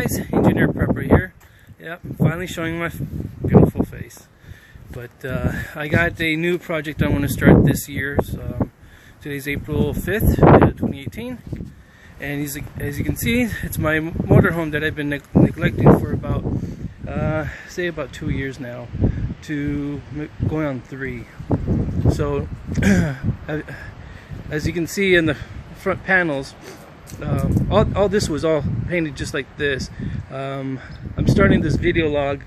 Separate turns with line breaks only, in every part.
guys, Engineer Prepper here. Yep, finally showing my beautiful face. But I got a new project I want to start this year. So, today's April 5th, 2018. And as you can see, it's my motorhome that I've been neglecting for about, say about 2 years now, to going on 3. So, as you can see in the front panels, all this was all painted just like this. I'm starting this video log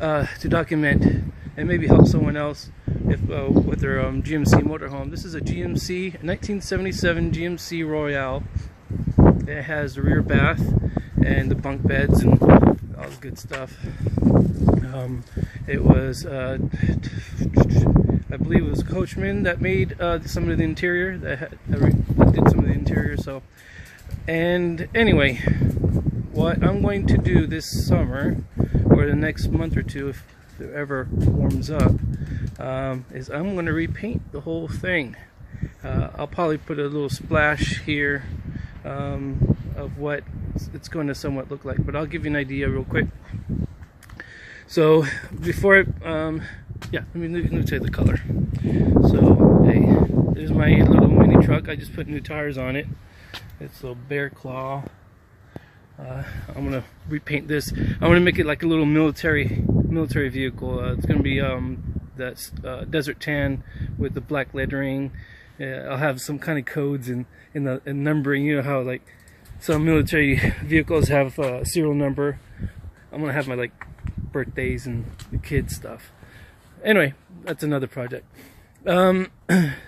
to document and maybe help someone else if with their GMC motorhome. This is a GMC 1977 GMC Royale. It has the rear bath and the bunk beds and all the good stuff. It was I believe it was Coachman that made some of the interior, that did some of the interior. So, and anyway, what I'm going to do this summer, or the next month or two, if it ever warms up, is I'm going to repaint the whole thing. I'll probably put a little splash here of what it's going to somewhat look like, but I'll give you an idea real quick. So before yeah, let me tell you the color. So hey, there's my little mini truck. I just put new tires on it. It's a little bear claw. I'm gonna repaint this. I want to make it like a little military vehicle. It's gonna be that's desert tan with the black lettering. I'll have some kind of codes in the numbering. You know how like some military vehicles have a serial number. I'm gonna have my like birthdays and the kids stuff. Anyway, that's another project.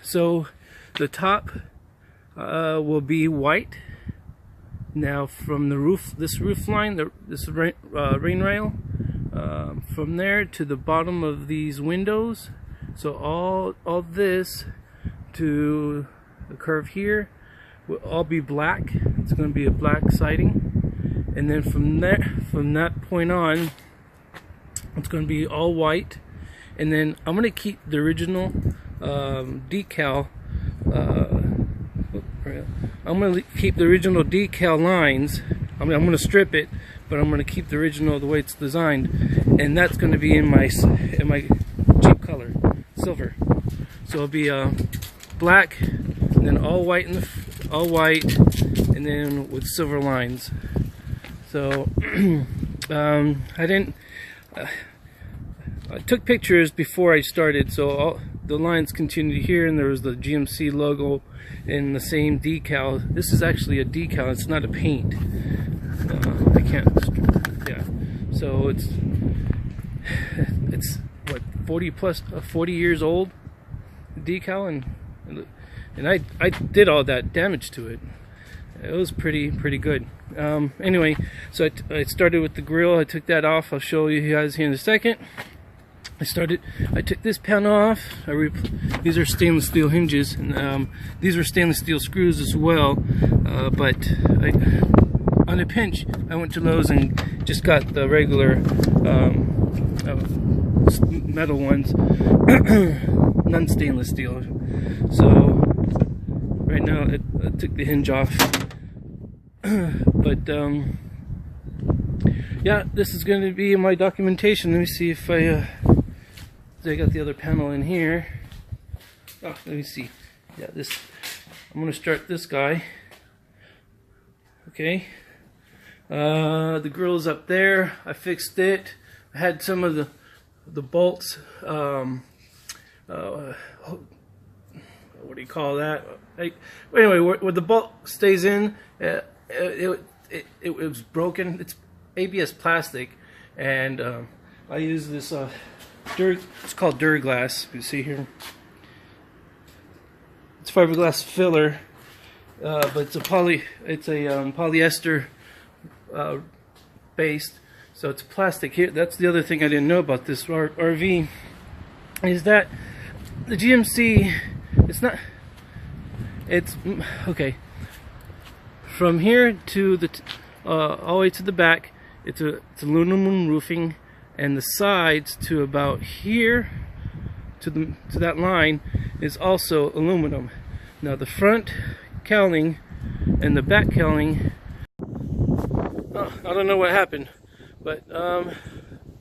So the top will be white. Now from the roof, this roof line, this rain rail, from there to the bottom of these windows, so all this to the curve here will all be black. It's going to be a black siding, and then from that point on, it's going to be all white. And then I'm going to keep the original decal. I'm going to keep the original decal lines. I'm going to strip it, but I'm going to keep the original the way it's designed, and that's going to be in my Jeep color, silver. So it'll be black, and then all white and then with silver lines. So I took pictures before I started, so all the lines continued here, and there was the GMC logo in the same decal. This is actually a decal, it's not a paint. I can't, yeah. So it's what, 40 years old decal, and I did all that damage to it. It was pretty good. Anyway, so I started with the grill. I took that off. I'll show you guys here in a second. I took this panel off. These are stainless steel hinges, and these are stainless steel screws as well. But on a pinch, I went to Lowe's and just got the regular metal ones, non-stainless steel. So right now, I took the hinge off. But yeah, this is going to be my documentation. Let me see if I got the other panel in here. Oh, let me see. Yeah, this. I'm going to start this guy. Okay. The grill's up there. I fixed it. I had some of the bolts. What do you call that? Anyway, where the bolt stays in, it was broken. It's ABS plastic, and I use this it's called Duraglass. You see here, it's fiberglass filler, but it's a polyester based, so it's plastic here. That's the other thing I didn't know about this RV, is that the GMC, it's okay. From here to the all the way to the back, it's aluminum roofing, and the sides to about here to that line is also aluminum. Now the front cowling and the back cowling, oh, I don't know what happened, but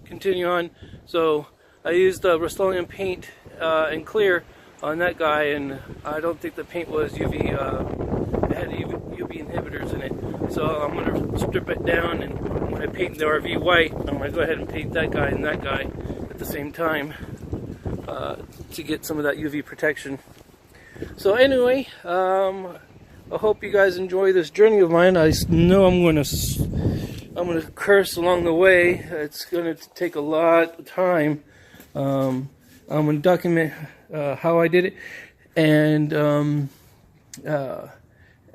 continue on. So I used Rust-Oleum paint and clear on that guy, and I don't think the paint was UV. It had UV inhibitors in it. So I'm going to strip it down, and when I paint the RV white, I'm going to go ahead and paint that guy and that guy at the same time to get some of that UV protection. So anyway, I hope you guys enjoy this journey of mine. I know I'm gonna curse along the way. It's gonna take a lot of time. I'm gonna document how I did it, and I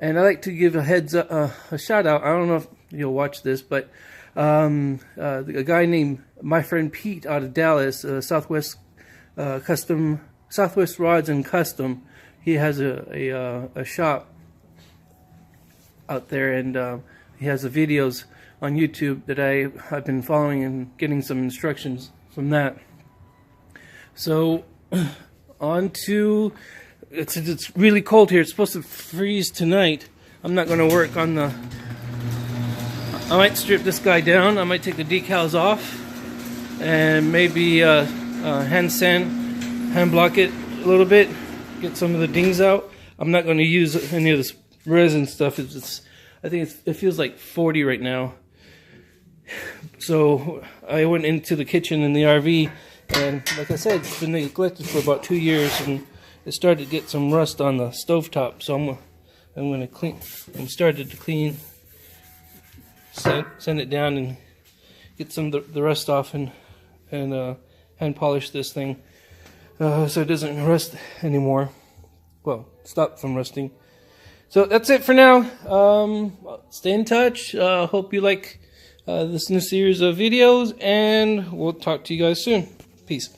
like to give a shout out. I don't know if you'll watch this, but a guy named my friend Pete out of Dallas, Southwest Rods and Custom. He has a shop out there, and he has the videos on YouTube that I've been following and getting some instructions from that. So on to, it's really cold here. It's supposed to freeze tonight. I'm not going to work on the, I might strip this guy down. I might take the decals off and maybe hand block it a little bit, get some of the dings out. I'm not going to use any of this resin stuff. I think it feels like 40 right now. So I went into the kitchen in the RV, and like I said, it's been neglected for about 2 years, and it started to get some rust on the stovetop. So I'm going to clean. I'm started to clean, sand it down, and get some of the rust off, and hand polish this thing so it doesn't rust anymore. Well, stop from rusting. So that's it for now. Stay in touch. Hope you like this new series of videos, and we'll talk to you guys soon. Peace.